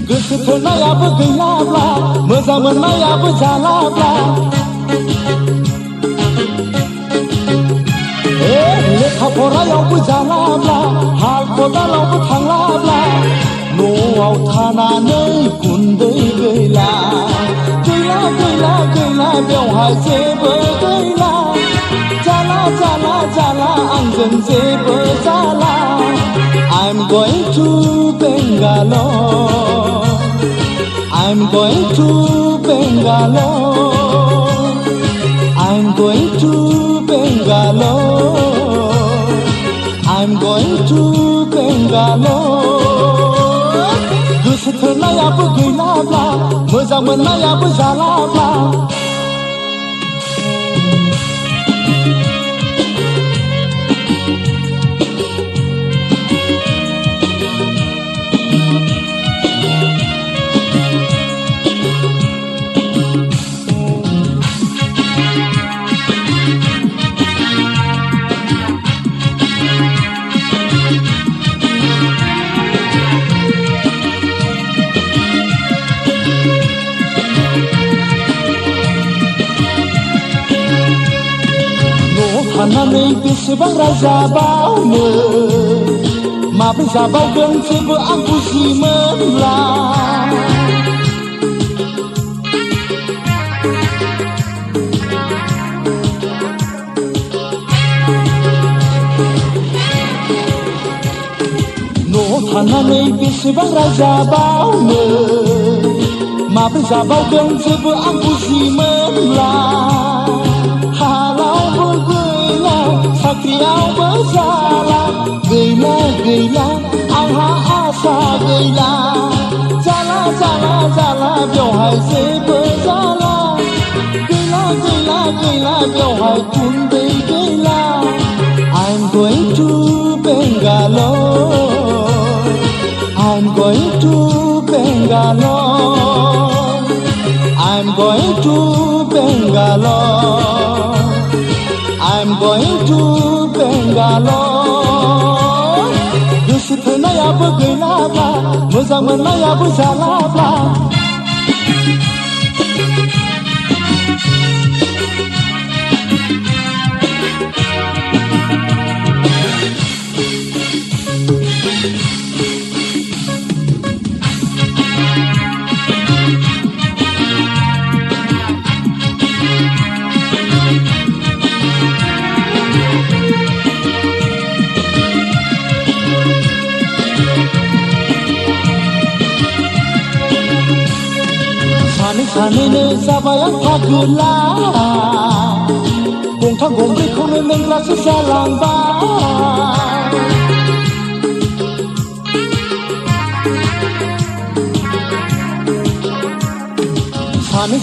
गोसो थोनायाबो गैलाब्ला मोजां मोननायाबो जालाब्ला लेखा फरायावबो जालाब्ला हाल खदालावबो थांलाब्ला न'आव थानानै गुन्दै गैला गैला गैला गैला बेवहाय जेबो गैला जाला जाला जाला आंजों जेबो जाला I'm going to Bangalore I'm going to Bangalore I'm going to Bangalore I'm going to Bangalore गोसो थोनायाबो गैलाब्ला मोजां मोननायाबो जालाब्ला थानानै बेसेबां रायजाबावनो माब्रै जाबावगोन जेबो आं बुजिमोनला न'आव थानानै बेसेबां रायजाबावनो माब्रै जाबावगोन जेबो आं बुजिमोनला साख्रियावबो जाला गैला गैला आंहा आसा गैला जाला जाला जाला बेवहाय जेबो जाला गैला गैला गैला बेवहाय गुन्दै गैला I'm going to Bangalore I'm going to Bangalore I'm going to Bangalore I'm going to Bangalore गोसो थोनायाबो गैलाब्ला मोजां मोननायाबो जालाब्ला सानैनो जाबाय आं फागोला गंथाम गंब्रैखौनो लोंग्रासो जालांबाय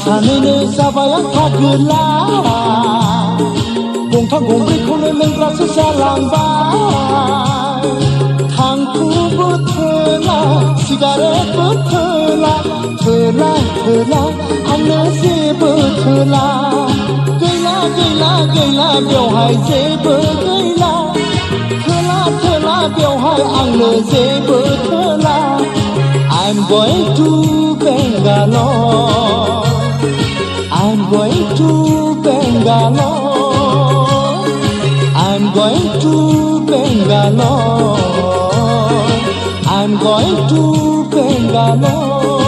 सानैनो जाबाय आं फागोला गंथाम गंब्रैखौनो लोंग्रासो जालांबाय थांखुबो थोला सिगारेटबो थोला थोला थोला आंनो जेबो थोला गैला गैला गैला बेवहाय जेबो गैला थोला थोला बेवहाय आंनो जेबो थोला I'm going to Bangalore I'm going to Bangalore I'm going to Bangalore I'm going to Bangalore